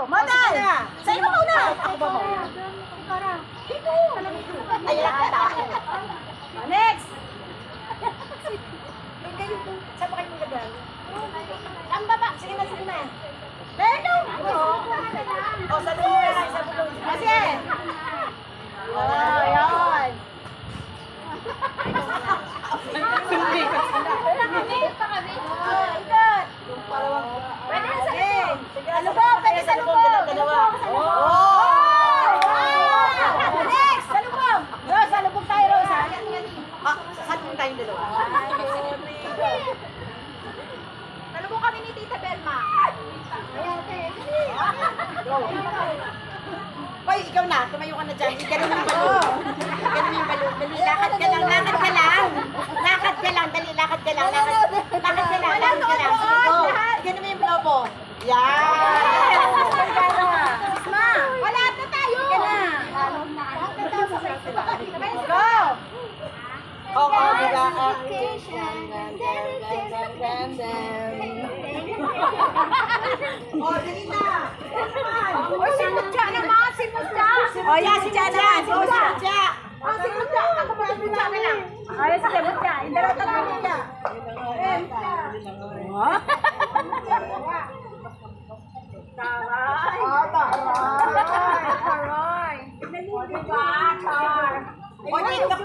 Model! Sa ino muna! Ako ba mo? Dito! Ayan kita. Next! Saan ba kayo nilagay? Ang baba! Sige na, sige na. Pero! O, sa dulo na, sa dulo. Kasi! Oh, yan! Hindi. Pwede na sa lubong. Ano ba? Pwede sa lubong. Dalawa. Next! Sa lubong. Rose, sa lubong tayo, Rose. Saan po tayong dalawa? Sa lubong kami ni Tita Belma. Hoy, ikaw na. Tumayo ka na dyan. Ganun yung balon. Ganun yung balon. Dali, lakad ka lang. Lakad ka lang. Lakad ka lang. Dali, lakad ka lang. Lakad ka lang. Lakad ka lang. Sige, ganun mo yung globo. Yan! Ma, wala na tayo. Go! Oo, diba? Oh, dali na. Oy, si Mutya naman, si Mutya. Oh, yan, si Mutya naman. Si Mutya. Si Mutya. Ako pa si Mutya na lang. Ay, sige, Mutya. Hindi na tayo Mutya. Taray. Oh, taray. Taray. Taray. O, dito.